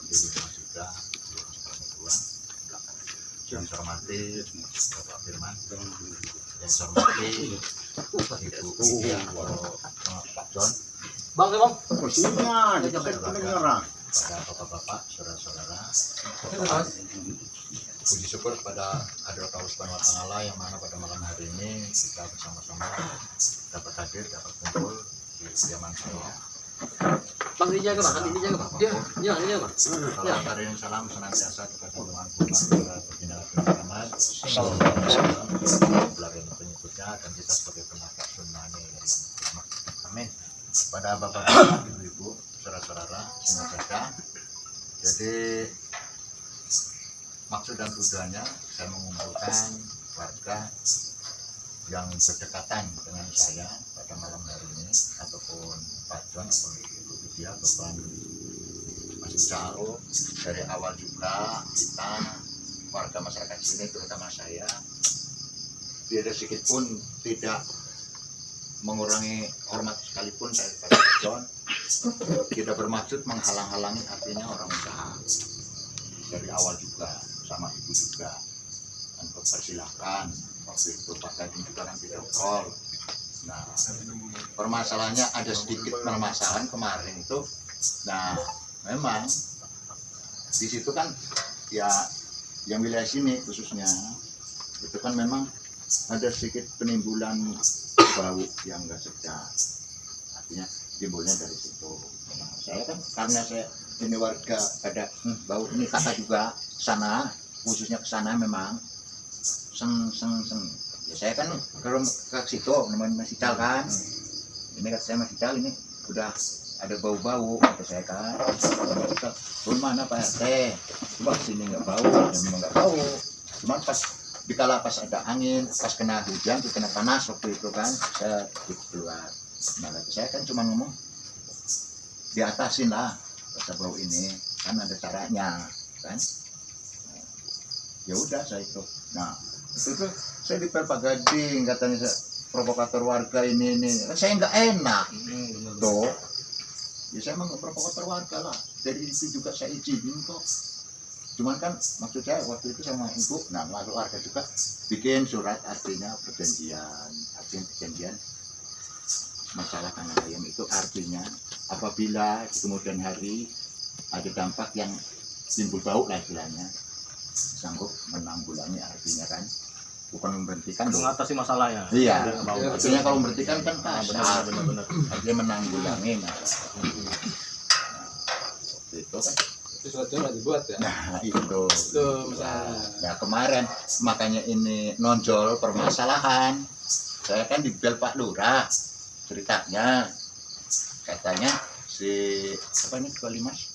di rumah juga yang hormati Bapak Firman, yang hormati Ibu Lydia atau Pak John, Bang, Kursinya, kita menyerang. pada bapak-bapak, saudara-saudara. Puji syukur pada hadirat Allah Subhanahu wa Ta'ala yang mana pada malam hari ini kita bersama-sama dapat hadir, dapat kumpul di kediaman saya. Bang dijaga bang, nanti dijaga bang. Dia bang. Salam karim salam senantiasa kepada Tuhan kepada baginda Nabi Muhammad Sallallahu Alaihi pengikutnya dan kita sebagai penasihat sunnahnya yang pertama. Amin. Pada bapak-bapak, ibu-ibu, saudara-saudara semua saja. Jadi maksud dan tujuannya saya mengumpulkan warga yang berdekatan dengan saya pada malam hari ini, ataupun Pak John atau Ibu Lydia ataupun Mas Ical. Dari awal juga kita warga masyarakat sini, terutama saya, tidak sedikit pun tidak mengurangi hormat sekalipun saya kepada Pak John. Tidak bermaksud menghalang-halangi artinya orang usaha. Dari awal juga sama ibu juga dan persilahkan waktu itu Pak Gading juga kan video call. Nah permasalahannya ada sedikit permasalahan kemarin itu. Nah memang di situ kan ya yang wilayah sini khususnya itu kan memang ada sedikit penimbulan bau yang enggak sedap, artinya timbulnya dari situ. Nah, saya kan karena saya ini warga ada bau ini kata juga sana, khususnya ke sana memang seng ya saya kan ke situ nemuin Mas Ical kan, ini kata saya Mas Ical ini udah ada bau-bau kata saya kan, pun mana Pak RT coba sini nggak bau, ya memang nggak bau, cuman pas dikala pas ada angin, pas kena hujan, kena panas waktu itu kan saya keluar. Nah kata saya kan cuma ngomong diatasin lah rasa bau ini kan ada caranya kan. Ya udah saya itu. Nah itu saya di Pak Gading katanya saya provokator warga ini saya nggak enak tuh. Ya saya emang provokator warga lah. Dari itu juga saya izinin kok. Cuman kan maksud saya waktu itu sama ibu, nah warga juga bikin surat artinya perjanjian, masalah kandang ayam itu artinya apabila di kemudian hari ada dampak yang timbul bau lah istilahnya, sanggup menanggulangi artinya kan, bukan memberhentikan mengatasi masalahnya. Iya, artinya kalau memberhentikan kan kasar, benar. artinya menanggulangi masalah. Nah, itu kan. Sesuatu yang dibuat ya. Nah itu misalnya. Nah kemarin makanya ini nonjol permasalahan. Saya kan dibel Pak Lurah ceritanya, katanya si apa nih Kuali Mas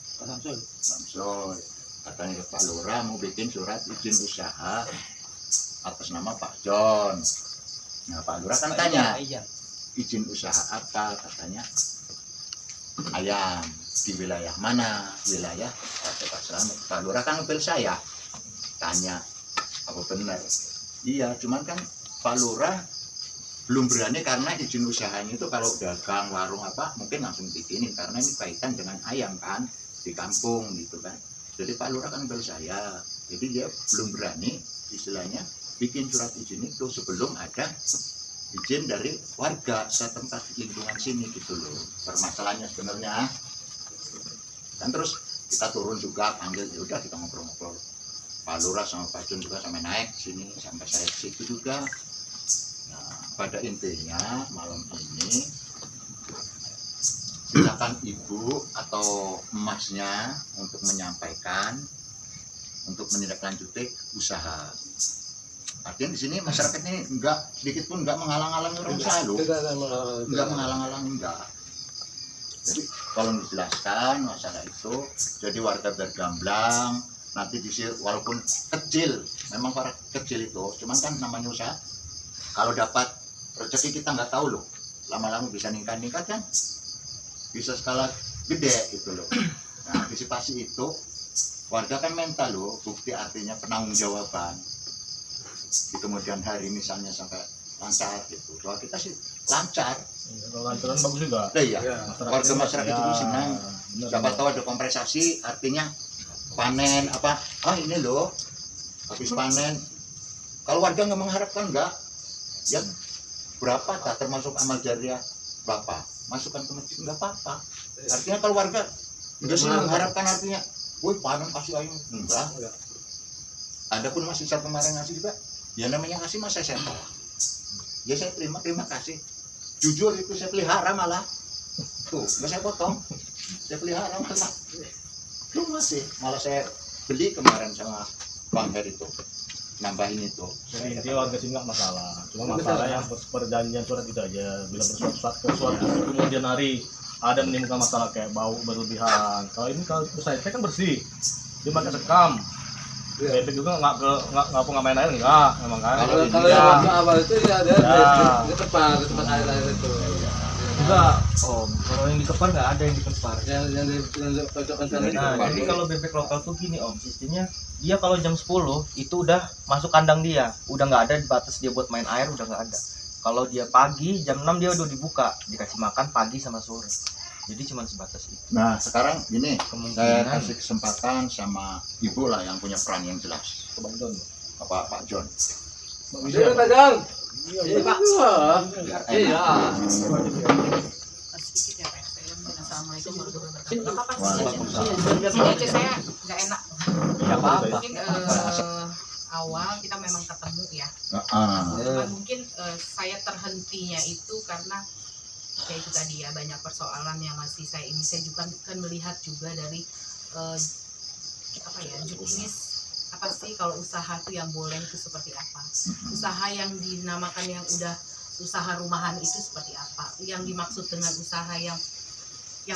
Samsul katanya Pak Lurah mau bikin surat izin usaha atas nama Pak John. Nah Pak Lurah kan tanya izin usaha apa, katanya ayam di wilayah mana, wilayah Pak Slamet. Pak Lurah kan ngepel saya tanya apa benar, iya cuman kan Pak Lurah belum berani karena izin usahanya itu kalau dagang warung apa mungkin langsung bikinin karena ini kaitan dengan ayam kan di kampung gitu kan. Jadi Pak Lurah kan ngepel saya, jadi dia belum berani istilahnya bikin surat izin itu sebelum ada izin dari warga setempat lingkungan sini gitu loh. Permasalahannya sebenarnya dan terus kita turun juga panggil, ya udah kita ngobrol-ngobrol Pak Lurah sama Pak John juga sampai naik sini sampai saya ke situ juga. Nah pada intinya malam ini silakan ibu atau emasnya untuk menyampaikan untuk menindaklanjuti usaha. Artinya di sini masyarakat ini enggak sedikit pun enggak menghalang-halangi orang usaha loh, enggak menghalang-halangi enggak. Jadi kalau dijelaskan masalah itu, jadi warga bergamblang nanti disir walaupun kecil, memang para kecil itu, cuman kan namanya usaha. Kalau dapat rezeki kita nggak tahu loh, lama-lama bisa ningkat kan, bisa skala gede gitu loh. Nah antisipasi itu warga kan mental loh, bukti artinya penanggung-jawaban. Di kemudian hari misalnya sampai lancar gitu, doa kita sih lancar. Lancaran bagus juga. Iya, warga masyarakat itu senang. Siapa tahu ada kompensasi, artinya panen apa, ini loh habis panen. Kalau warga nggak mengharapkan enggak, ya berapa tak termasuk amal jariah Bapak masukkan ke masjid nggak apa-apa. Artinya kalau warga nggak sih mengharapkan, artinya woi panen kasih ayam enggak. Ada pun masih saya kemarin ngasih juga, ya namanya kasih masa saya tolak. Ya saya terima kasih. Jujur itu saya pelihara malah. Tuh, nggak saya potong. Saya pelihara malah. Tuh masih, malah saya beli kemarin sama Bang Heri itu. Nambahin itu. Jadi intinya warga sini nggak masalah. Cuma masalah yang perjanjian surat itu aja. Bila bersuatu kemudian hari ada menimbulkan masalah kayak bau berlebihan. Kalau ini kalau saya kan bersih. Dia pakai sekam. Bebek juga nggak main air enggak, memang kan. Kalau yang waktu awal itu ya ada di tempat air itu. Enggak, Om. Kalau yang dikepar nggak ada yang dikepar. Yang di pojok sana. Nah, jadi kalau bebek lokal tuh gini, Om. Sistemnya dia kalau jam 10 itu udah masuk kandang dia. Udah nggak ada batas dia buat main air, udah nggak ada. Kalau dia pagi jam 6 dia udah dibuka, dikasih makan pagi sama sore. Jadi cuma sebatas itu. Nah sekarang gini, saya Kemungkinan kasih kesempatan sama ibu lah yang punya peran yang jelas. Bang John. Pak John. Iya, Pak Jang. Iya, Pak. Biar Iya. Sedikit ya Pak RT. Assalamualaikum warahmatullahi wabarakatuh. Sini. Nggak apa-apa sih. Waalaikumsalam. Sini aja saya nggak enak. nggak apa-apa. Mungkin awal kita memang ketemu ya. Heeh. Cuman mungkin saya terhentinya itu karena kayak itu tadi ya, banyak persoalan yang masih saya juga kan melihat juga dari apa ya, jenis apa sih kalau usaha tuh yang boleh itu seperti apa, usaha yang dinamakan yang udah usaha rumahan itu seperti apa, yang dimaksud dengan usaha yang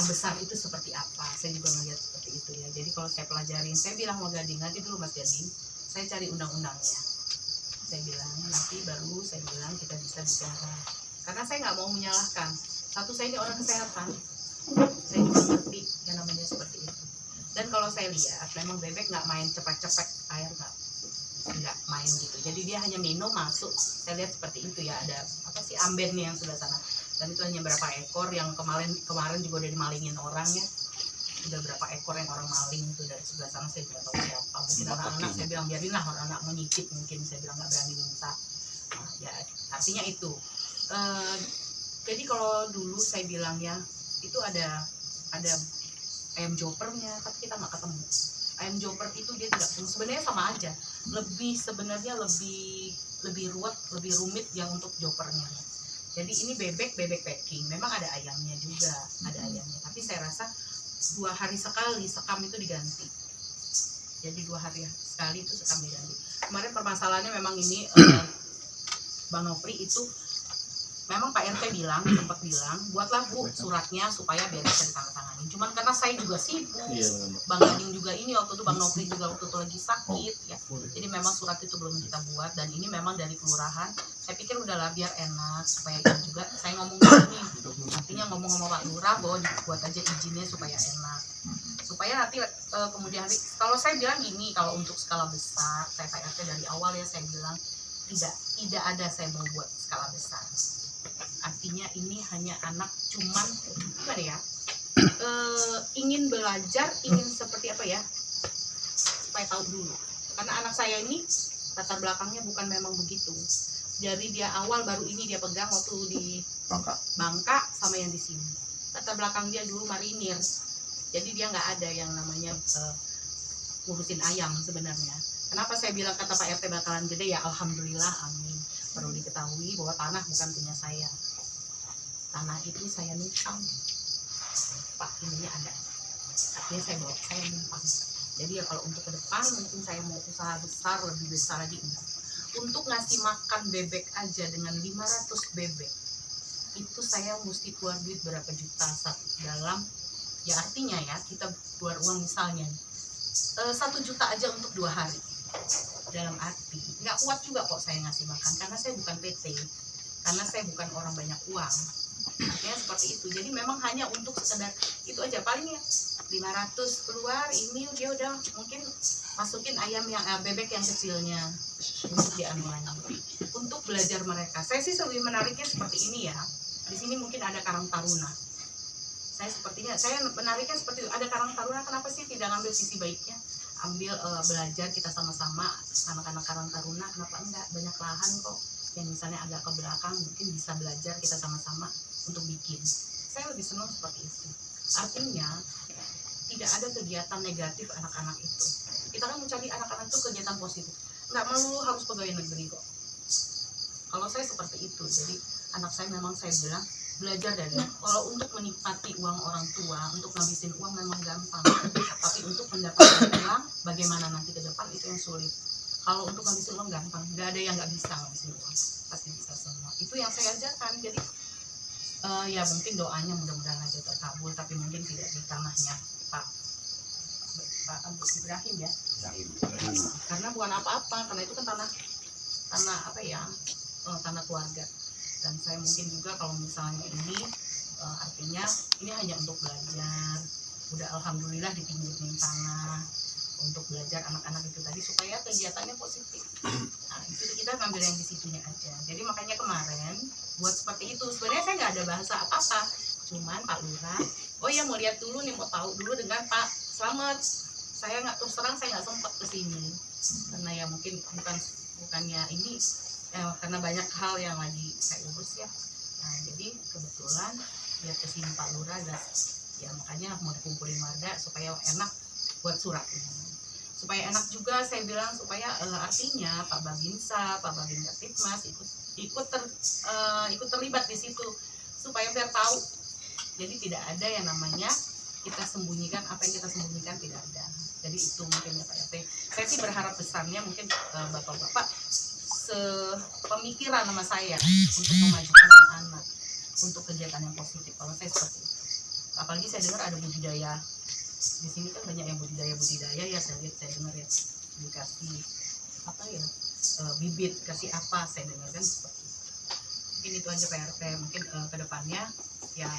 besar itu seperti apa. Saya juga melihat seperti itu ya. Jadi kalau saya pelajarin, saya bilang sama Gading, nanti dulu Mas Gading, saya cari undang-undangnya. Saya bilang nanti baru saya bilang kita bisa bicara, karena saya nggak mau menyalahkan. Satu, saya ini orang kesehatan, saya juga ngerti yang namanya seperti itu. Dan kalau saya lihat memang bebek nggak main cepet-cepet air, nggak main gitu. Jadi dia hanya minum masuk. Saya lihat seperti itu ya, ada apa sih ambennya yang sebelah sana. Dan itu hanya berapa ekor yang kemarin juga udah dimalingin orang ya. Udah berapa ekor yang orang maling itu dari sebelah sana, saya tidak tahu siapa. Mungkin anak-anak, saya bilang biarinlah anak-anak menyicip, mungkin saya bilang nggak berani minta. Nah, ya artinya itu. Jadi kalau dulu saya bilang ya, itu ada ayam jopernya, tapi kita nggak ketemu. Ayam joper itu dia tidak ketemu. Sebenarnya sama aja. Sebenarnya lebih ruwet, lebih rumit yang untuk jopernya. Jadi ini bebek packing. Memang ada ayamnya juga, ada ayamnya. Tapi saya rasa 2 hari sekali sekam itu diganti. Jadi 2 hari sekali itu sekam diganti. Kemarin permasalahannya memang ini Bang Nopri itu memang Pak RT sempat bilang, buatlah Bu suratnya supaya biar bisa ditandatangani. Cuman karena saya juga sibuk, Iya, benar. Bang Gading juga ini waktu itu, Bang Nopri juga waktu itu lagi sakit ya. Jadi memang surat itu belum kita buat, dan ini memang dari kelurahan. Saya pikir udahlah biar enak, supaya ini juga saya ngomong begini, artinya ngomong sama Pak Lurah bahwa dibuat aja izinnya supaya enak. Supaya nanti kemudian hari, kalau saya bilang gini, kalau untuk skala besar, saya Pak RT dari awal ya saya bilang tidak ada saya mau buat skala besar. Artinya ini hanya anak cuman gimana ya, ingin belajar, ingin seperti apa ya, supaya tahu dulu. Karena anak saya ini latar belakangnya bukan memang begitu. Dari dia awal baru ini dia pegang waktu di Bangka sama yang di sini. Latar belakang dia dulu marinir. Jadi dia nggak ada yang namanya ngurusin ayam sebenarnya. Kenapa saya bilang kata Pak RT bakalan gede ya, alhamdulillah, amin. Perlu diketahui bahwa tanah bukan punya saya. Tanah itu saya numpang. Pak, ininya ada. Artinya saya numpang. Jadi ya kalau untuk ke depan mungkin saya mau usaha besar, lebih besar lagi enggak. Untuk ngasih makan bebek aja dengan 500 bebek, itu saya mesti keluar duit berapa juta dalam, ya artinya ya kita keluar uang misalnya 1 juta aja untuk 2 hari. Dalam arti nggak kuat juga kok saya ngasih makan, karena saya bukan PT, karena saya bukan orang banyak uang. Artinya seperti itu. Jadi memang hanya untuk sekedar itu aja, paling ya 500 keluar, ini dia udah mungkin masukin ayam yang bebek yang kecilnya untuk dianu lagi, untuk belajar mereka. Saya sih lebih menariknya seperti ini ya. Di sini mungkin ada Karang Taruna. Saya menariknya seperti itu. Ada Karang Taruna, kenapa sih tidak ngambil sisi baiknya? ambil belajar kita sama-sama anak-anak Karang Taruna, kenapa enggak, banyak lahan kok yang misalnya agak ke belakang mungkin bisa belajar kita sama-sama untuk bikin. Saya lebih senang seperti itu. Artinya tidak ada kegiatan negatif anak-anak itu. Kita kan mencari anak-anak itu kegiatan positif, nggak melulu harus pegawai negeri kok. Kalau saya seperti itu, jadi anak saya memang saya bilang belajar dari kalau untuk menikmati uang orang tua, untuk ngabisin uang memang gampang, tapi untuk mendapatkan uang bagaimana nanti ke depan itu yang sulit. Kalau untuk ngabisin uang gampang, nggak ada yang nggak bisa ngabisin uang, pasti bisa semua. Itu yang saya ajarkan. Jadi ya mungkin doanya mudah-mudahan aja terkabul, tapi mungkin tidak di tanahnya Pak Agus Ibrahim ya. Karena bukan apa-apa, karena itu kan tanah apa ya, tanah keluarga. Dan saya mungkin juga kalau misalnya ini artinya ini hanya untuk belajar, udah alhamdulillah dipinjemin tanah untuk belajar anak-anak itu tadi supaya kegiatannya positif. Nah itu kita ngambil yang di situnya aja. Jadi makanya kemarin buat seperti itu. Sebenarnya saya nggak ada bahasa apa-apa, cuman Pak Lurah, oh ya mau lihat dulu nih, mau tahu dulu dengan Pak Slamet. Saya nggak, terus terang saya nggak sempat kesini karena ya mungkin bukannya ini karena banyak hal yang lagi saya urus ya. Nah jadi kebetulan lihat kesini Pak Lurah ya makanya mau dikumpulin warga supaya enak buat surat ini. Supaya enak juga saya bilang, supaya artinya Pak Babinsa, Pak Babinsa Tipmas ikut terlibat di situ supaya biar tahu. Jadi tidak ada yang namanya kita sembunyikan, apa yang kita sembunyikan tidak ada. Jadi itu mungkin ya Pak RT. Saya sih berharap besarnya mungkin bapak-bapak sepemikiran sama saya untuk memajukan anak untuk kegiatan yang positif. Kalau saya seperti itu. Apalagi saya dengar ada budidaya. Di sini kan banyak yang budidaya ya, saya dengar ya, dikasih apa ya, bibit, kasih apa, saya dengar kan seperti itu. Mungkin itu aja Pak RT. Mungkin kedepannya ya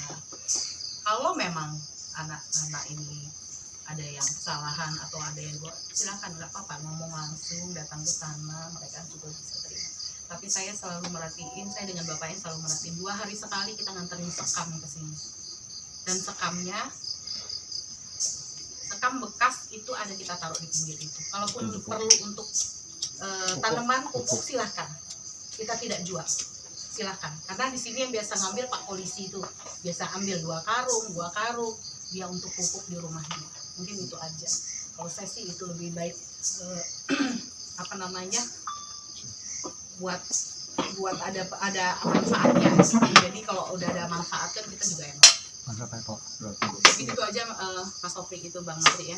kalau memang anak-anak ini ada yang kesalahan atau ada yang buat, silakan, nggak apa-apa, ngomong langsung, datang ke sana, mereka juga bisa terima. Tapi saya selalu merhatiin, saya dengan bapaknya selalu merhatiin 2 hari sekali kita nganterin sekam ke sini. Dan sekamnya, sekam bekas itu ada kita taruh di pinggir itu. Kalaupun perlu untuk tanaman pupuk silahkan, kita tidak jual, silahkan. Karena di sini yang biasa ngambil Pak Polisi itu, biasa ambil 2 karung, dia untuk pupuk di rumahnya. Mungkin itu aja. Kalau saya sih itu lebih baik apa namanya, buat ada manfaatnya. Jadi kalau udah ada manfaat kan kita juga enak. Mungkin itu aja Mas Taufik itu Bang Nafri ya.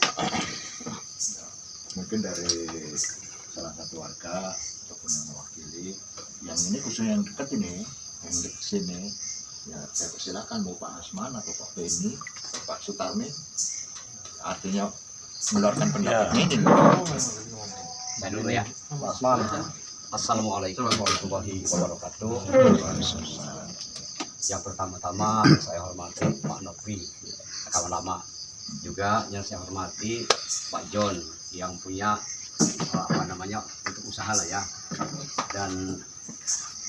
Mungkin dari salah satu warga ataupun yang mewakili, yang ini khususnya yang dekat ini, yang dekat sini, ya saya persilakan mau Pak Asman atau Pak Beni, Pak Sutarmi, artinya mengeluarkan pendapatnya ini. Saya dulu ya. Pak Asman. Assalamualaikum warahmatullahi wabarakatuh. Yang pertama-tama saya hormati Pak Nofri, kawan lama. Juga yang saya hormati Pak John yang punya untuk usaha lah ya. Dan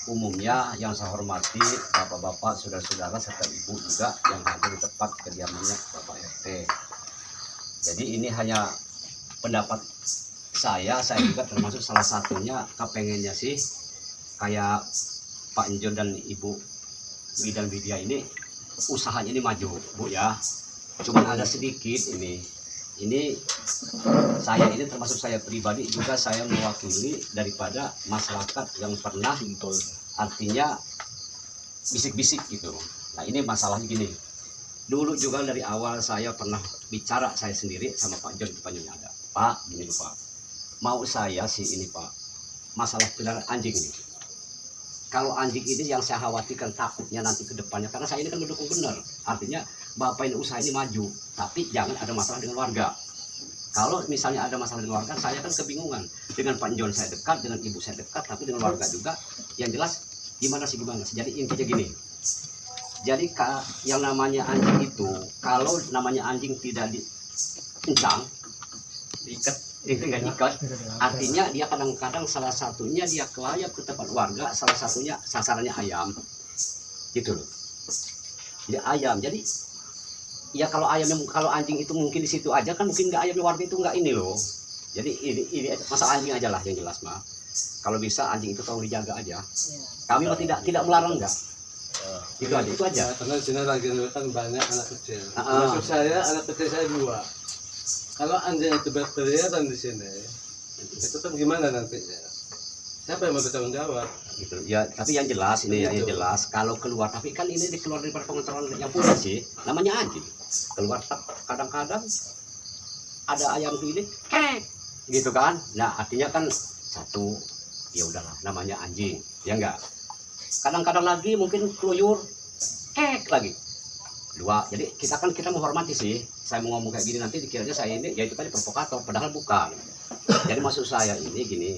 umumnya yang saya hormati bapak-bapak, saudara-saudara serta ibu juga yang hadir di tempat kediamannya Bapak RT. Jadi ini hanya pendapat saya juga termasuk salah satunya kepengennya sih kayak Pak John dan Ibu Bidan Widya ini usahanya ini maju Bu ya. Cuman ada sedikit ini saya ini termasuk saya pribadi juga, saya mewakili daripada masyarakat yang pernah artinya bisik-bisik gitu. Nah ini masalahnya gini, dulu juga dari awal saya pernah bicara saya sendiri sama Pak John, depannya ada Pak gini Pak, mau saya sih ini Pak, masalah peliharaan anjing ini, kalau anjing ini yang saya khawatirkan takutnya nanti ke depannya, karena saya ini kan mendukung benar, artinya Bapak ini usaha ini maju, tapi jangan ada masalah dengan warga. Kalau misalnya ada masalah dengan warga, saya kan kebingungan. Dengan Pak John saya dekat, dengan ibu saya dekat, tapi dengan warga juga. Yang jelas gimana sih. Jadi intinya gini. Jadi yang namanya anjing itu, kalau namanya anjing tidak dikencang, diikat, itu nggak diikat, artinya dia kadang-kadang salah satunya dia kelayap ke tempat warga, salah satunya sasarannya ayam, gitu loh. Jadi ayam, jadi ya kalau anjing itu mungkin di situ aja kan, mungkin nggak ayamnya warga itu nggak ini loh. Jadi ini masalah anjing aja lah yang jelas mah. Kalau bisa anjing itu tolong dijaga aja. Kami mah tidak melarang enggak. Itu aja. Karena di sini lagi kan banyak anak kecil. Ah. Maksud saya anak kecil saya 2. Kalau anjing itu berkeliaran di sini, itu kan gimana nantinya? Siapa yang mau bertanggung jawab? Gitu. Ya, tapi yang jelas ini yang jelas kalau keluar, tapi kan ini keluar dari pengontrolan yang punya sih, namanya anjing. Keluar kadang-kadang ada ayam ini, gitu kan. Nah, artinya kan satu, ya udahlah namanya anjing, ya enggak. Kadang-kadang lagi mungkin keluyur, lagi. 2. Jadi kita menghormati sih. Saya mau ngomong kayak gini nanti dikiranya saya ini ya itu tadi provokator, padahal bukan. Jadi maksud saya ini gini.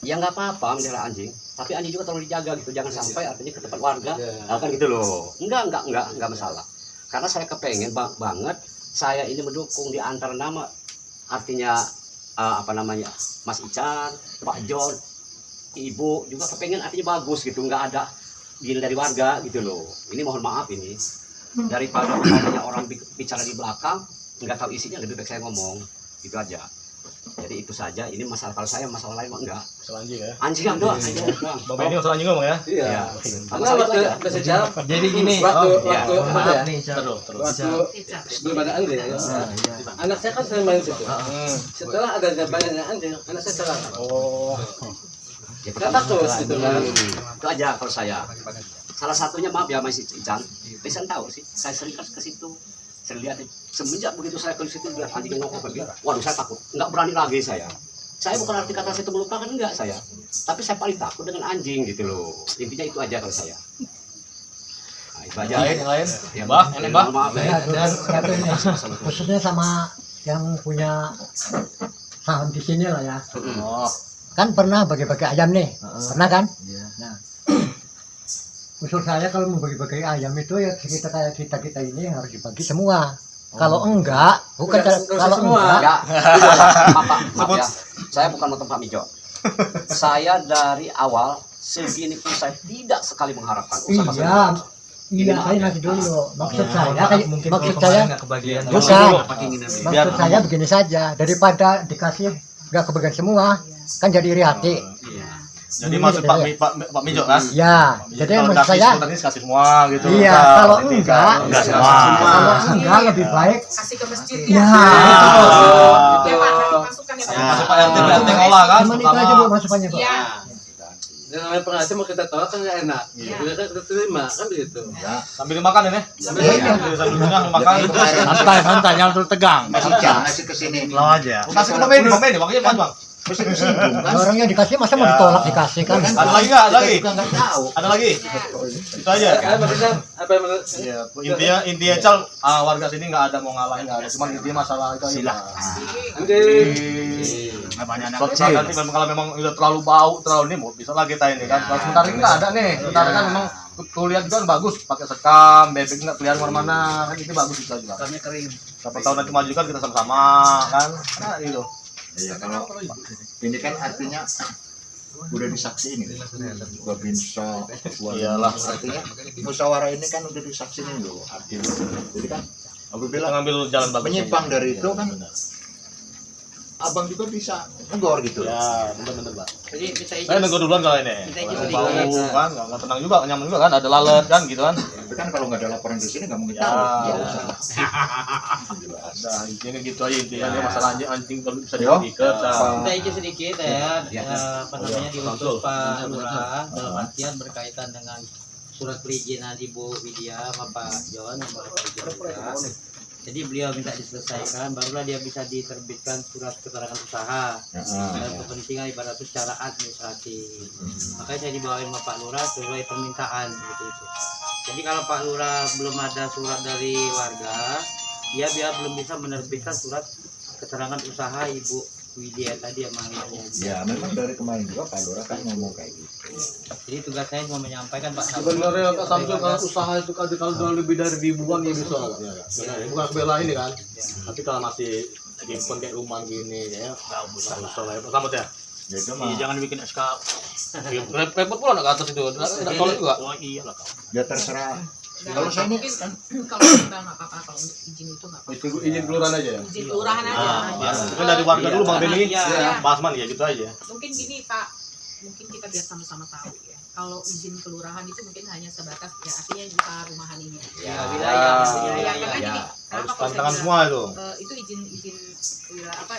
Ya nggak apa-apa melihara anjing, tapi anjing juga tolong dijaga gitu, jangan sampai artinya ke tempat warga, kan gitu loh. Enggak masalah. Karena saya kepengen banget, saya ini mendukung di antara nama, artinya Mas Ican, Pak John, Ibu juga kepengen artinya bagus gitu, nggak ada gini dari warga gitu loh. Ini mohon maaf ini, daripada banyak orang bicara di belakang, nggak tahu isinya, lebih baik saya ngomong, gitu aja. Jadi itu saja, ini masalah kalau saya masalah lain mah enggak. Masalah anjing ya. Anjing doang. Bang Benny masalah anjing ngomong ya. Iya. Karena Karena waktu sejarah Jadi gini, waktu maaf nih, Cak. Terus. sebelum ada anjing, anak saya kan sering main situ. Setelah ada banyaknya anjing, anak saya salah. Oh. Nggak takut gitu kan. Itu aja kalau saya. Salah satunya maaf ya Mas Ican, bisa tahu sih, saya sering ke situ. Saya lihat semenjak begitu saya ke situ lihat anjing ngokok begitu, waduh saya takut, nggak berani lagi saya. Saya bukan arti kata saya itu melupakan enggak saya, tapi saya paling takut dengan anjing gitu loh. Intinya itu aja kalau saya. Nah, itu aja. Yang lain? Ya, Mbah, ya, Mbah. maaf ya. Dan khususnya sama yang punya saham di sini lah ya. Oh. Kan pernah bagi-bagi ayam nih, pernah kan? Nah, usul saya kalau mau bagi-bagi ayam itu ya kita kayak kita ini harus dibagi semua. Kalau enggak, bukan kalau semua. enggak, Maaf ya, saya bukan nonton Pak Mijo. Saya dari awal segini pun saya tidak sekali mengharapkan usaha iya, iya saya nanti dulu. Maksud saya, mungkin maksud kalau saya, kemarin nggak kebagian. bukan. Maksud saya begini saja, daripada dikasih nggak kebagian semua, kan jadi iri hati. Jadi maksud Pak Mijo kan? Ya, jadi maksud saya, tadi kasih semua gitu. iya, kalau enggak, enggak semua. kalau enggak lebih baik. Kasih ke masjid Ya, ya Pak, nanti masukkan ya Pak. Masuk Pak RT ngolah kan? cuman itu aja bu masukannya bu. Iya. Yang namanya pengajian mau kita tolak kan nggak enak. Iya. Kita kan kita terima kan begitu. Sambil makan ini. Sambil makan. Santai, jangan terlalu tegang. Kasih ke sini. Kasih ke Bang Benny, waktunya Bang. Mesti disinggung kan? Orangnya dikasih masa mau ditolak dikasih kan? Ada lagi nggak? Ada lagi? Kita nggak tahu. Ada lagi? Itu aja. Kan maksudnya apa yang menurut Iya, intinya Cal, warga sini nggak ada mau ngalahin, nggak ada. Cuman intinya masalah itu aja. anjing? Namanya anak Soalnya nanti kalau memang udah terlalu bau, terlalu ini mau bisa lagi kita ini kan. Kalau sementara ini nggak ada nih. Sementara kan memang tuh lihat juga kan bagus, pakai sekam, bebek nggak kelihatan kemana-mana, kan itu bagus itu juga. kami kering. Siapa tahu nanti maju kan kita sama-sama kan. Nah itu. Iya, kalau ini kan artinya udah disaksiin gitu. Babinsa, Iyalah. artinya musyawarah ini kan udah disaksiin loh artinya. Jadi kan apabila Ngambil jalan bagus. menyimpang dari itu kan abang juga bisa negor gitu. Ya, bener-bener Pak. Jadi bisa Saya nunggu duluan kalau ini. Kita Kalau izin bau sedikit. kan, nggak tenang juga, nyaman juga kan, ada lalat kan gitu kan. Tapi kan kalau nggak ada laporan di sini nggak mungkin Ya. tahu. Nggak usah. Nah, intinya gitu aja intinya dia masalah anjing kalau bisa Yo. diikat. Kita izin sedikit ya, Ya. apa namanya diutus Pak Lurah dalam artian berkaitan dengan surat perizinan Ibu Widya sama Pak John yang baru perizinan juga. Jadi beliau minta diselesaikan, barulah dia bisa diterbitkan surat keterangan usaha dan kepentingan ibarat itu secara administratif. Makanya saya dibawain sama Pak Lurah sesuai permintaan gitu itu. Jadi kalau Pak Lurah belum ada surat dari warga, dia belum bisa menerbitkan surat keterangan usaha Ibu Widya tadi yang manggilnya. Ya memang dari kemarin juga Pak Lurah kan ngomong kayak gitu. Jadi tugas saya cuma menyampaikan Pak Samsul. Sebenarnya Pak Samsul kalau usaha itu kan kalau udah lebih dari ribuan ya bisa lah. Bukan bela ini kan. Tapi kalau masih simpen kayak rumah gini ya nggak usah lah ya Pak Samsul ya. Ya itu mah Jangan bikin SK. Repot pula nak ke atas itu. Nggak tolong juga. Oh iyalah kau. ya terserah Kalau saya ini mungkin kan kalau enggak apa-apa, kalau untuk izin itu nggak apa-apa. Itu izin kelurahan aja ya. Izin kelurahan aja. Mungkin dari warga dulu Bang Beni. Iya. Pak Asman ya gitu aja. Mungkin gini Pak, mungkin kita biar sama-sama tahu ya. Kalau izin kelurahan itu mungkin hanya sebatas ya artinya kita rumahan ini. Ya, wilayah. wilayah. Karena gini, Harus kenapa kalau tantangan saya semua itu. bilang, itu izin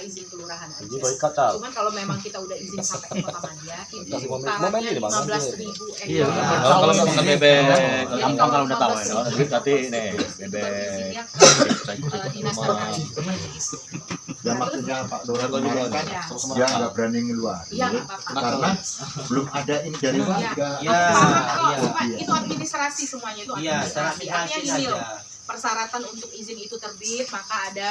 izin kelurahan aja. Ini baik kata. Cuman kalau memang kita udah izin sampai ke Kota Madia, itu Kasih momen tarafnya ini, Bang. 15.000 Iya. ekor. Kalau nggak makan bebek, Jadi gampang kalau udah tahu ya. 15.000 Duit nanti nih terus itu bebek. baru izinnya ke, dinas terkait. ya maksudnya Pak Doran kemarin kan Ya. dia nggak berani ngeluarin Iya, nggak apa-apa. karena belum ada ini dari warga. Iya. Pak, itu administrasi semuanya itu Iya, secara administrasi. Artinya administrasi gini loh, saja. persyaratan untuk izin itu terbit maka ada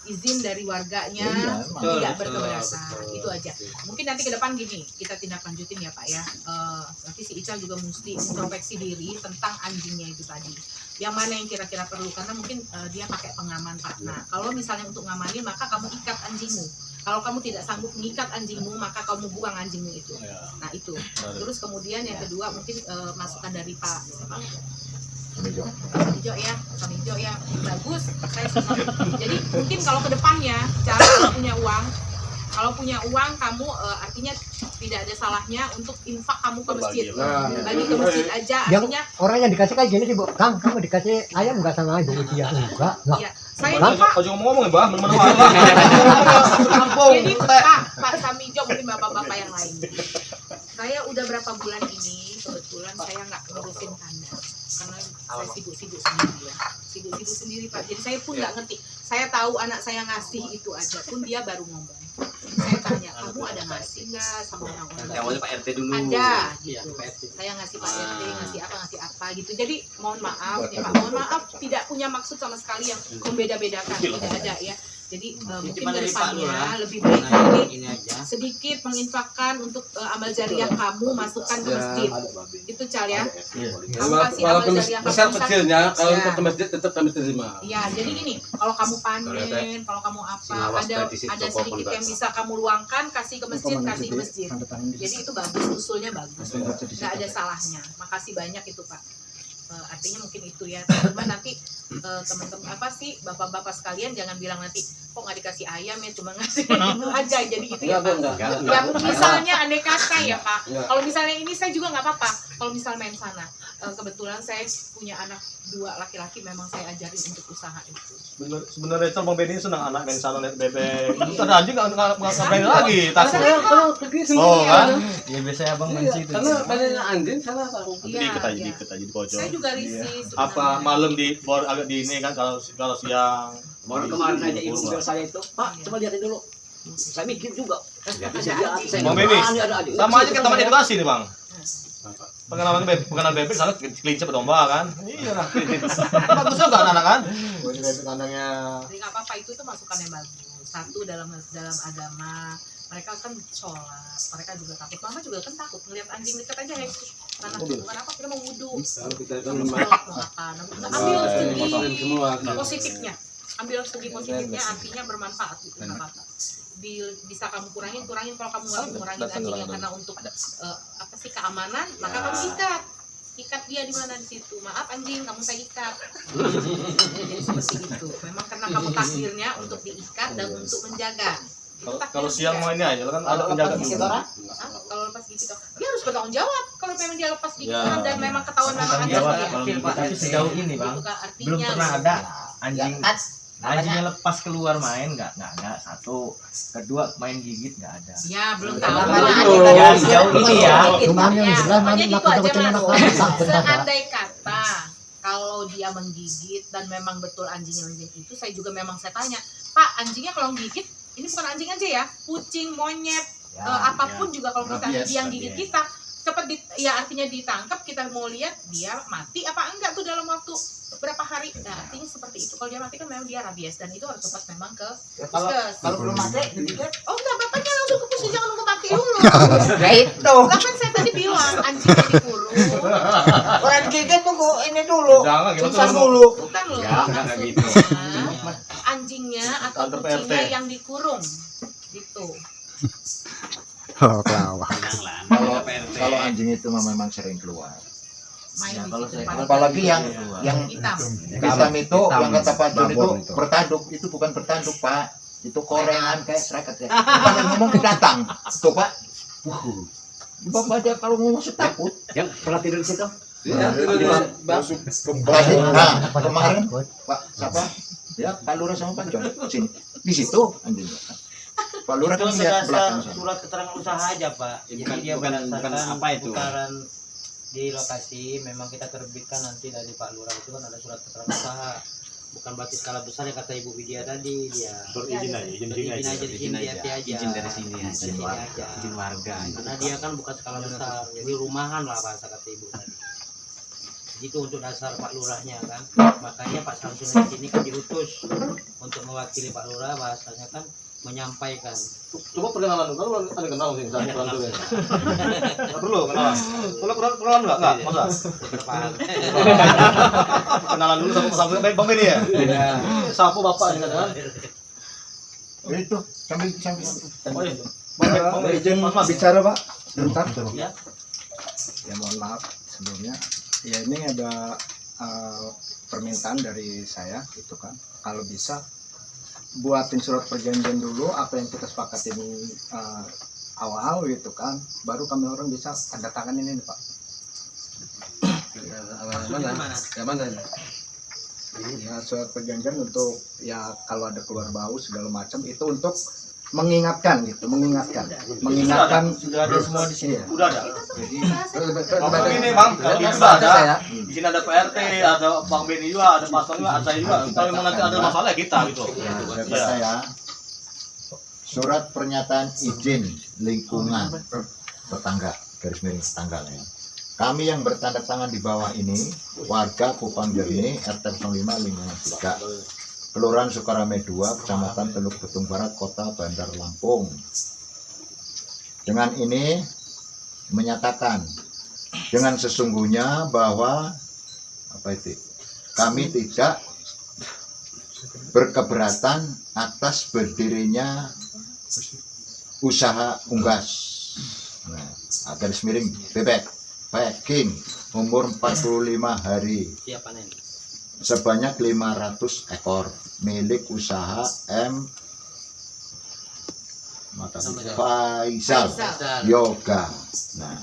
izin dari warganya Iya, tidak betul, berkeberatan. betul. Itu aja. Mungkin nanti ke depan gini kita tindak lanjutin ya Pak ya. Nanti si Ical juga mesti introspeksi diri tentang anjingnya itu tadi. Yang mana yang kira-kira perlu karena mungkin dia pakai pengaman Pak. Nah kalau misalnya untuk ngamanin maka kamu ikat anjingmu. Kalau kamu tidak sanggup mengikat anjingmu maka kamu buang anjingmu itu. Nah itu. Terus kemudian yang kedua mungkin masukan dari Pak siapa? Hijau ya bagus saya senang. Jadi mungkin kalau ke depannya cara kalau punya uang kamu artinya tidak ada salahnya untuk infak kamu ke masjid. Bagi ke masjid aja Yang artinya orang yang dikasih kayak gini sih, Bu. Kang, kamu dikasih ayam enggak sama ibu dia? Enggak. Lah, ya saya Bang, nih Pak. Kau juga ngomong ya, Bah, mana Jadi Pak Samijo mungkin bapak-bapak yang lain. Saya udah berapa bulan ini kebetulan saya nggak ngurusin kandang karena saya sibuk-sibuk sendiri Pak. Jadi saya pun nggak ngerti. Saya tahu anak saya ngasih itu aja pun dia baru ngomong. Saya tanya kamu ada ngasih nggak sama orang-orang? Awalnya Pak RT dulu. Ada Iya, gitu. Pak RT. Saya ngasih Pak RT, ngasih apa gitu. Jadi mohon maaf ya Pak, mohon maaf tidak punya maksud sama sekali yang membeda-bedakan, tidak ada ya. Jadi mungkin Cuma dari Pak Lurah. kedepannya lebih baik Nah, lagi ini aja. sedikit menginfakkan untuk amal jariah kamu masukkan ke masjid. Itu Cal ya. Kamu kasih amal Walaupun jariah besar kamu kan. kecilnya, kalau Ya. untuk ke masjid tetap kami terima. Ya, jadi gini, kalau kamu panen, kalau kamu apa, Singawas ada tradisi ada toko sedikit pun yang bisa kamu luangkan, kasih ke masjid. Jadi itu bagus, usulnya bagus. Nggak ada salahnya. Makasih banyak itu Pak. Artinya mungkin itu ya. Cuma nanti teman-teman apa sih bapak-bapak sekalian jangan bilang nanti kok nggak dikasih ayam ya cuma ngasih itu aja jadi gitu ya Pak. Yang misalnya andai kata ya Pak. Kalau misalnya ini saya juga nggak apa-apa. Kalau misal main sana, kebetulan saya punya anak 2 laki-laki memang saya ajarin untuk usaha itu. Sebenarnya Cal Bang Beni senang anak main sana lihat bebek. Terus ada anjing nggak ngapain lagi takut. Kalau pergi sendiri Oh kan? Ya biasanya abang main situ. karena pengennya anjing sana apa? Dikit aja, Iya. dikit aja di pojok. Saya juga risih. Apa malam di bor agak di ini kan kalau siang. Kemarin aja ibu bilang saya itu, Pak, coba lihatin dulu. Saya mikir juga. Bang Beni, sama aja kayak teman edukasi nih Bang. Pengalaman bebek sangat kelinci berdomba kan. Iya lah. Bagus juga anak-anak kan. Bebek kandangnya. Jadi nggak apa-apa itu tuh masukan yang bagus. Satu dalam agama mereka kan sholat, mereka juga takut. Mama juga kan takut ngeliat anjing dekat aja ya. Karena bukan apa kita mau wudhu. Kalau kita kan Mau lemah, makan. Ambil motorin segi semua. positifnya. Ambil segi positifnya artinya bermanfaat gitu nggak apa-apa. Bisa kamu kurangin kalau kamu nggak kurangin anjingnya karena untuk apa sih keamanan maka kamu ikat dia di mana di situ. Maaf anjing kamu saya ikat. Jadi seperti itu. Memang karena kamu takdirnya untuk diikat dan untuk menjaga. Kalau siang mau ini aja kan ada penjaga juga. Kalau lepas gigi dia harus bertanggung jawab kalau memang dia lepas gigi Ya. dan memang ketahuan memang anjing Jawab dia. kalau gitu, tapi sejauh ini Bang Itu kan artinya belum pernah gitu. ada anjingnya lepas keluar main nggak ada. Satu, kedua main gigit nggak ada. Ya belum tahu. Ya sejauh ini ya. Cuman yang Ya, jelas pokoknya gitu aja nakut-nakutin Mas. anak-anak benar. Seandai kata kalau dia menggigit dan memang betul anjing itu, saya juga memang saya tanya, Pak anjingnya kalau gigit, ini bukan anjing aja ya, kucing, monyet, apapun juga kalau kita Rabies, dia yang gigit kita, cepat ya artinya ditangkap, kita mau lihat dia mati apa enggak tuh dalam waktu berapa hari. Nah artinya seperti itu. Kalau dia mati kan memang dia rabies dan itu harus lepas memang ke puskes. Kalau belum mati digigit Oh enggak, bapaknya langsung ke puskes, jangan nunggu mati dulu. Ya itu. Lah kan saya tadi bilang anjingnya dikurung. Orang gigit tunggu ini dulu. Jangan gitu Pingsan dulu. dulu. Bukan loh. Ya, enggak gitu. Nah, anjingnya atau Kantor kucingnya PRT. yang dikurung gitu. kalau anjing itu memang sering keluar main Ya, di kalau situ. saya- apalagi yang hitam. hitam itu yang kata Pak Jun itu Babon itu. bertanduk, itu bukan bertanduk Pak, itu korengan kayak serakat ya. Kalau ngomong datang tuh Pak, Bapak aja kalau ngomong takut. Yang pernah tidur di situ? Iya, Nah kemarin Pak siapa ya Pak Lurah sama Pak Jon sini di situ anjingnya. Pak Lurah Itu kan lihat belakang berdasar sana. surat keterangan usaha aja Pak. Jadi bukan- dia bukan berdasarkan apa itu? putaran di lokasi memang kita terbitkan nanti dari Pak Lurah itu kan ada surat keterangan usaha. Bukan berarti skala besar ya kata Ibu Widya tadi dia. Berizin aja, izin Izin aja. aja di sini hati aja. Izin dari sini Dari aja. sini aja. Izin warga. Karena dia kan bukan skala besar, jadi rumahan lah bahasa kata Ibu tadi. Itu untuk dasar Pak Lurahnya kan. Makanya Pak Samsul di sini kan diutus untuk mewakili Pak Lurah, bahasanya kan menyampaikan. Coba perkenalan dulu, kalau ada kenal sih, saya kenalan dulu ya. Nggak perlu kenalan. Kalau kenalan enggak, masa? Berpaham. Kenalan dulu sama baik Bang Beni ya. Sapu bapak ini kan. Itu sambil Oh iya. Bang Beni izin Mas bicara Pak sebentar. Ya. Ya mohon maaf sebelumnya. Ya ini ada permintaan dari saya gitu kan. Kalau bisa buatin surat perjanjian dulu apa yang kita sepakatin awal gitu kan. Baru kami orang bisa tanda tangan ini nih, Pak. Yang mana? Ya surat perjanjian untuk ya kalau ada keluar bau segala macam itu untuk mengingatkan gitu, mengingatkan Sudah ada semua di sini. Iya. Udah ada. Bang, Ini Bang, kalau ini sudah ada. saya. Di sini ada PRT, ada Bang Beni juga, ada Pastor juga, ada saya juga. Kalau memang nanti ada masalah ya kita gitu. Kata saya surat pernyataan izin lingkungan tetangga garis miring tetangga ya. Kami yang bertanda tangan di bawah ini warga Kupang Jernih RT 05 lingkungan 3 Kelurahan Sukarame 2 Kecamatan Teluk Betung Barat Kota Bandar Lampung. Dengan ini menyatakan dengan sesungguhnya bahwa kami tidak berkeberatan atas berdirinya usaha unggas. Nah, garis miring bebek packing umur 45 hari Siap panen. sebanyak 500 ekor milik usaha M. Faisal Yoga. Nah,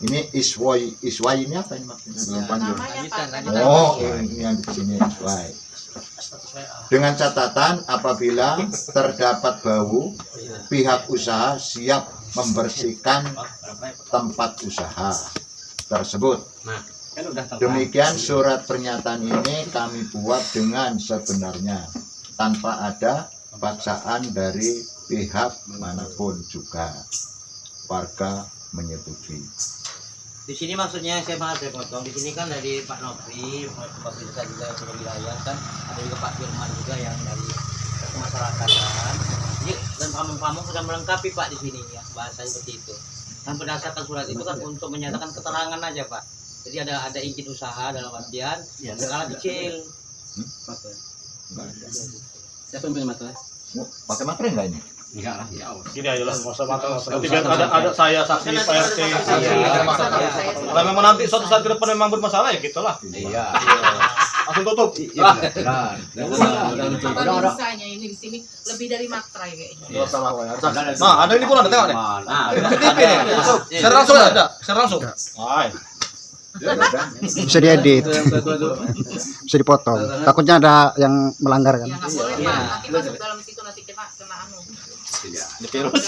ini Iswai ini apa ini maksudnya? Namanya Pak. Oh, ini yang di sini Iswai. Dengan catatan apabila terdapat bau, pihak usaha siap membersihkan tempat usaha tersebut. Kan udah tahu. Demikian surat pernyataan ini kami buat dengan sebenarnya tanpa ada paksaan dari pihak manapun juga. Warga menyetujui. Di sini maksudnya saya maaf saya potong. Di sini kan dari Pak Nopri, Pak Bisa juga yang sudah wilayah kan, ada juga Pak Firman juga yang dari kemasyarakatan. Jadi dan pamong-pamong sudah melengkapi Pak di sini ya bahasa seperti itu. Dan berdasarkan surat itu kan untuk menyatakan keterangan aja Pak. Jadi ada izin usaha dalam artian skala kecil. Siapa yang punya materai? Pakai materai enggak ini? Enggak lah, ya Allah. Gini aja lah, nggak usah makan. Nanti biar ada saya saksi PRT. Iya. Kalau memang nanti suatu saat ke depan memang bermasalah ya gitulah. Iya. Langsung tutup. Iya benar. Apa bisanya ini di sini lebih dari materai kayaknya. Nggak salah ya. Nah, ada ini pun ada tengok deh. Nah, CCTV nih. Secara langsung ada. Secara langsung. Hai. Bisa diedit, bisa dipotong. Takutnya ada yang melanggar kan. Ya nggak boleh Pak. Nanti masuk dalam situ nanti kena anu. Virus.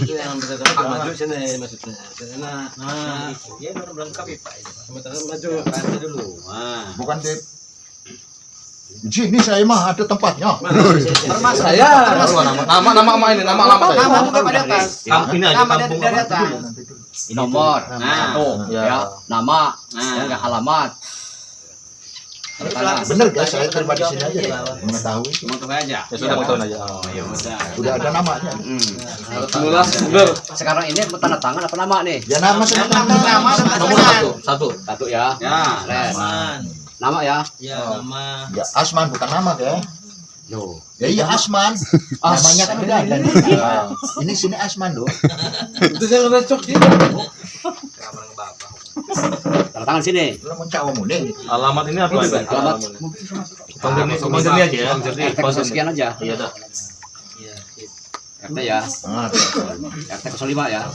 Itu yang berdasarkan maju sini maksudnya. Nah, Dia baru melengkapi Pak. sementara maju. nanti dulu. Nah, Bukan di sini saya mah ada tempatnya. Termas saya. Nama ini, nama alamat saya. Nama bukan pada atas. Ini aja kampung dari atas. nomor. Nah, Ya. nama. Ya, enggak alamat. Bener guys, saya terima di sini aja ya. Mengetahui Cuma tahu aja. Ya sudah mau tahu aja. Oh, ya udah. sudah ada namanya. Mulai bener. Sekarang ini tanda tangan apa nama nih? Ya nama Nama Nomor satu. Satu ya. Ya, Res. aman. Nama ya. Ya, nama. Ya Asman bukan nama ya. Loh. Ya iya Asman. Namanya kan udah ada. Nah, ini sini Asman loh. Itu saya udah cok gitu. Tanda tangan sini. Lu mau cawo mune. Alamat ini apa? Alamat. Bang Jernih aja ya. RT sekian aja. Iya dah. Iya, sip. RT ya. Ah, RT 05 ya.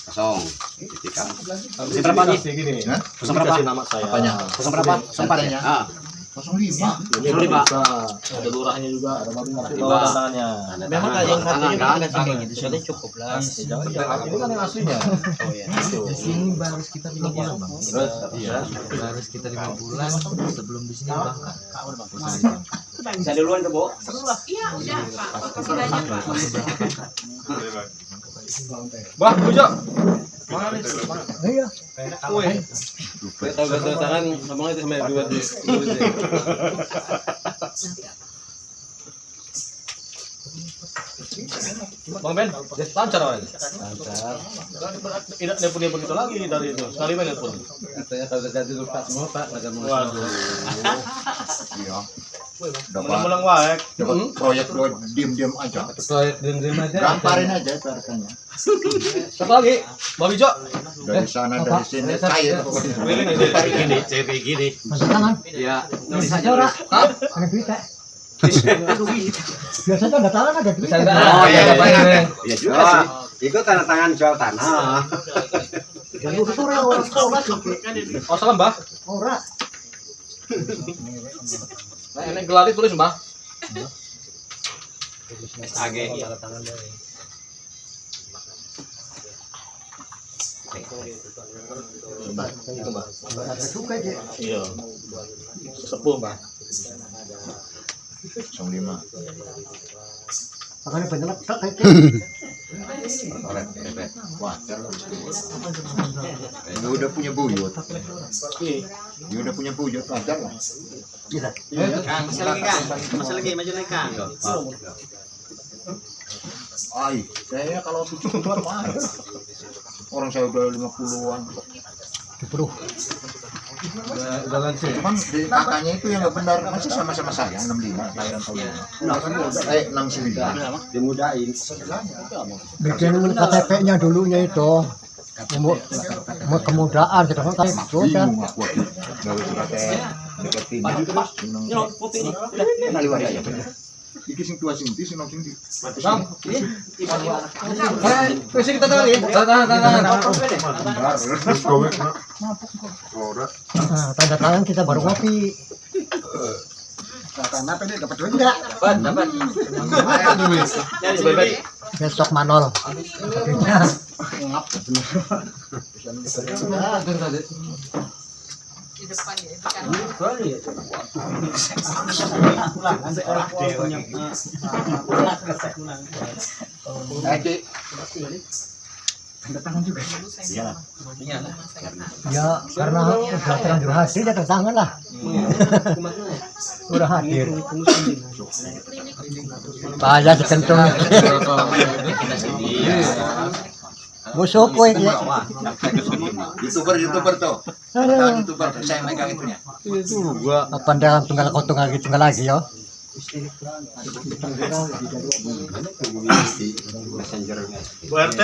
Kosong. Titikkan. Masih berapa nih? Gini. Hah? Kosong berapa? Kasih nama saya. Apanya? Kosong berapa? 04 ya. Ah. 05. Ini belum bisa. Ada lurahnya juga, ada babinnya. Bawa tangannya. Memang Tangan, yang tangan, kartunya kan? kita kasih kayak gitu, soalnya cukup lah. Ini kan yang aslinya. Oh ya. Sini baru kita 5 bulan bang. Iya. Harus kita 5 bulan sebelum di sini bang. Bisa duluan tuh, Bu. Iya udah pak. Makasih banyak pak. Bah, Bujo. Iya. Kalau gak tangan, ngomongnya itu sama dua di. Bang Ben, lancar aja. Tidak nelpon itu lagi dari itu. Sekali main nelpon. Katanya kalau udah jadi lupa semua Pak, ada mau. Waduh. Iya. Mulang-mulang wae. Dapat proyek lo diem-diem aja. Proyek diem aja. Gamparin aja itu harganya. Satu lagi, Bang Bijo. Dari sana dari sini cair pokoknya. Gini, saya kayak gini. Masuk tangan. Ya. Nulis aja ora. Ada duit ya. Biasanya ada tangan ada duit. Oh iya, iya juga sih. Itu tanda tangan jual tanah. Jadi orang sekolah Oh, salam, Mbah. ora. Nah, ini gelari tulis, Mbah. AG. Suka aja. Iya. Sepuh, Mbah. 05. Makanya banyak tak kayak Wajar lu. Lu udah punya buyut. Dia udah punya buyut, wajar lah. Kang, masih lagi Kang. Masih lagi maju lagi Kang. Ay, saya kalau 70-an mah. Orang saya udah 50-an. Udah langsung. Cuman di kakaknya itu yang nggak benar masih sama-sama saya 65 kelahiran tahun 69. Dimudahin. bikin KTP-nya dulunya itu. Mau kemudaan kita kan kayak sudah. Bingung aku gawe suratnya deketin. Kenali wae aja. Iki sing tua sing ndi sing nang ndi. Bang, Kasih kita tangan ya. Tangan. Terus kowe ora. Nah, tanda tangan kita baru ngopi. Karena apa dia dapat duit Enggak, Dapat. besok manol. Di depan ya. Kan. Tanda tangan juga. Iya. Ya, karena udah terlanjur hadir ya tanda tangan lah. Udah hadir. Bahaya dikentung. Musuh kowe ya. YouTuber tuh. Aduh. YouTuber saya megang itunya. Apa dalam tunggal kotong lagi tunggal lagi yo. Bu RT.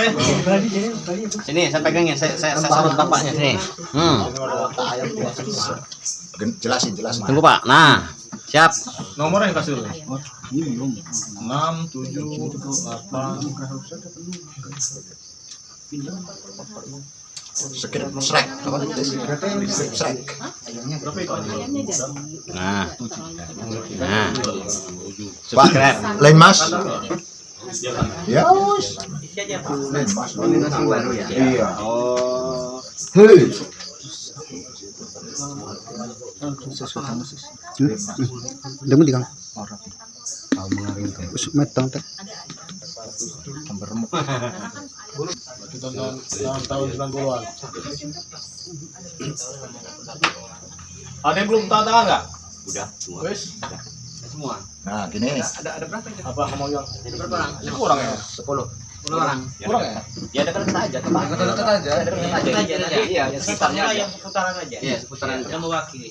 Sini saya pegangin, saya sorot bapaknya sini. Jelasin. Tunggu Pak. Nah, siap. Nomornya yang kasih dulu. 6 7 8 Skrip Shrek. Apa itu? Skrip Shrek. berapa itu aja? Nah. Nah. Pak, lain Mas. Ya, wis. Lain Mas. Baru ya. Iya. Oh. Hei. Dengu di kang. Usuk metong teh. Kita tahun 90-an. Ada yang belum tanda tangan nggak? Udah semua. Wes. Semua. Nah, gini. Ada berapa ini? Apa mau yang? Berapa orang? Ini kurang ya? 10 orang. Kurang ya? Ya dekat aja, teman. Dekat aja. Iya, yang sekitarnya aja. Yang seputaran aja. Iya, seputaran. Yang mewakili.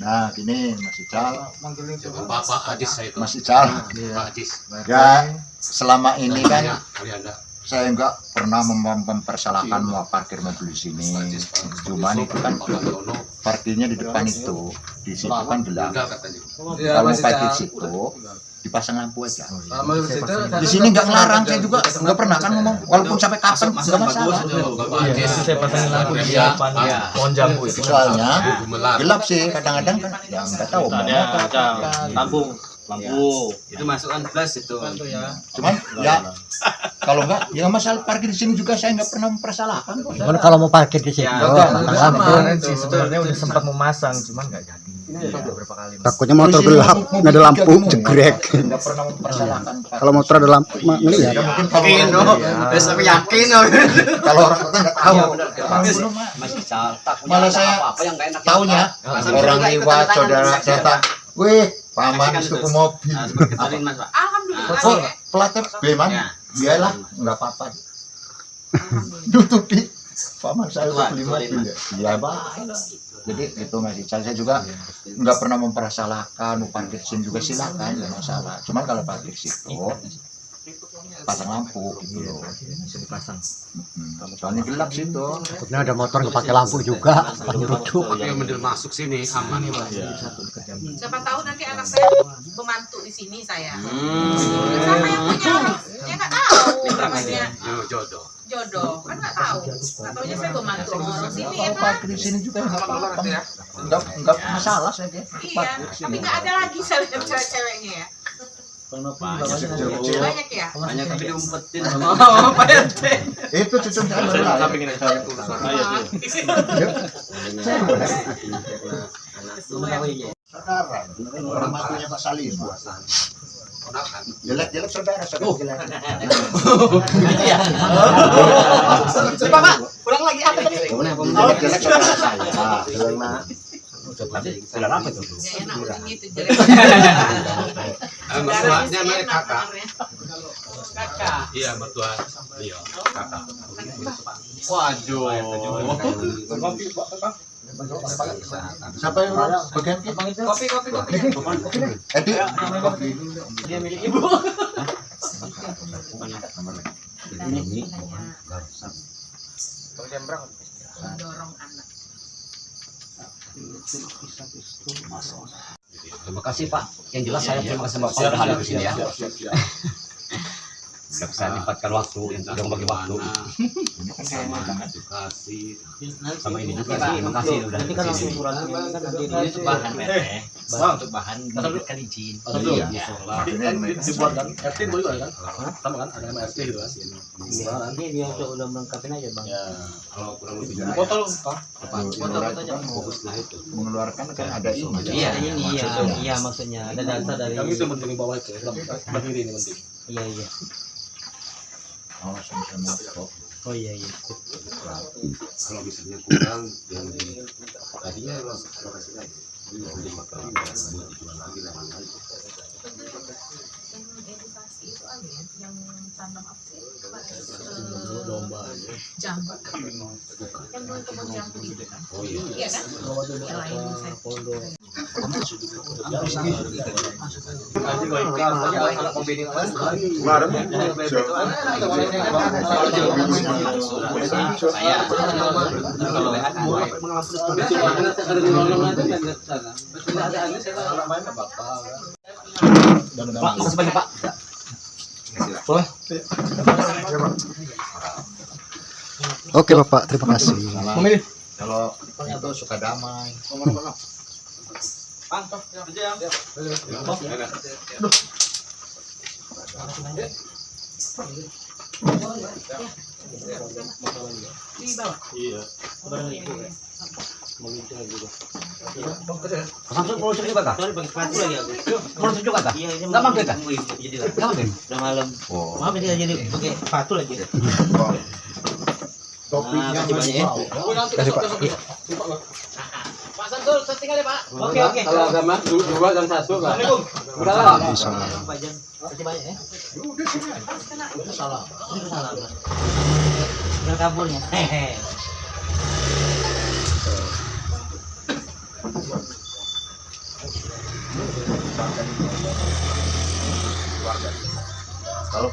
Nah, gini Mas Ical. Bapak Adis saya itu. Mas Ical. Pak Adis. Ya, selama ini kan saya enggak pernah mempersalahkan mau parkir mobil di sini. Cuman itu kan parkirnya di depan itu, di situ kan gelap. Kalau parkir situ dipasang lampu aja. Di sini nggak ngelarang, saya juga nggak pernah kan ngomong, walaupun sampai kapan nggak masalah. Iya, saya pasangin lampu di depan pohon jambu itu. Soalnya gelap sih kadang-kadang kan, ya nggak tahu. Lampu Itu masukkan plus itu. Cuman ya kalau nggak, ya masalah parkir di sini juga saya nggak pernah mempersalahkan. Cuman kalau mau parkir di situ, Kemarin sih sebenarnya udah sempat memasang, cuman nggak jadi. Beberapa kali. Takutnya motor gelap, nggak ada lampu, jegrek. Nggak pernah mempersalahkan. Kalau motor ada lampu, mah ngelihat. Mungkin kalau yakin kalau orang kota nggak tahu. Masih salah. Malah saya taunya orang lewat saudara datang, wih paman suku mobil. Alhamdulillah Oh, ya. platnya B man, iyalah nggak apa-apa. Tutupi, paman saya udah beli mobil ya. Iya baik. Jadi itu Mas Ical, saya juga nggak pernah mempersalahkan, parkir sini juga silakan, nggak masalah. Cuman kalau parkir situ pasang lampu gitu loh. Dipasang. Soalnya gelap situ. takutnya ada motor nggak pakai lampu juga, duduk. Masuk sini aman. Siapa tahu nanti anak saya pembantu di sini saya. Sama yang punya orang, ya nggak tahu namanya jodoh, kan nggak tahu. Nggak taunya saya pembantu orang sini ya Kalau kan. parkir di sini juga nggak apa-apa. Nggak masalah saya dia. Iya, tapi nggak ada lagi saya lihat cewek-ceweknya ya. Banyak ya. Banyak tapi diumpetin. Itu cucu saya baru lah. sampingin aja. Saudara, orang matunya Pak Salim. Jelek-jelek saudara, jelek. Pak, pulang lagi apa tadi? Jelek-jelek saudara saya. Saudara apa tuh? Gak enak bunyinya itu jelek. Mertuanya namanya kakak. Kakak. Iya, mertua. Iya, kakak. Waduh. Siapa yang urus bagian kita? Kopi. Edi. Dia milik ibu. Dorong anak. Terima kasih Pak. Yang jelas saya terima kasih Bapak sudah hadir di sini ya. Sudah bisa menyempatkan waktu, sudah membagi waktu. Sama ini juga sih, terima kasih udah di sini. Itu bahan PT, untuk bahan memberikan izin. Dibuat kan, RT boleh kan? Sama kan, ada RT gitu kan? Nanti dia udah melengkapin aja bang. Ya. Kalau kurang lebih Botol, Mengeluarkan kan ada ini. Iya ini iya maksudnya ada data dari. yang itu penting di bawah itu, bagi ini penting. Iya. Oh, sama-sama. Oh iya. kalau misalnya kurang yang di tadinya lokasi aja. Jadi makan buat dijual lagi lah. Yang edukasi itu ada ya, yang tanam apa sih? Domba. Jambu. Yang dulu kebun jambu itu kan? Oh iya. Iya kan? Yang lain saya. Pak, makasih banyak Pak. Oke Bapak, terima kasih. Kalau itu suka damai. Di bawah. Iya. Langsung mau juga kak? Soalnya pakai sepatu lagi aku. Mau juga kak? Iya ini Nggak mampir kak? Jadi Nggak mampir? udah malam. Oh. Maaf ini jadi pakai sepatu lagi. Topinya kasih banyak ya. Kasih Pak. Pak Santul, tinggal ya Pak. Oke. Kalau agama 2 dan 1 Pak. Udah lah. Pak Jan. Kasih banyak ya. salah. Itu salah. Udah kaburnya. Hehe. Kalau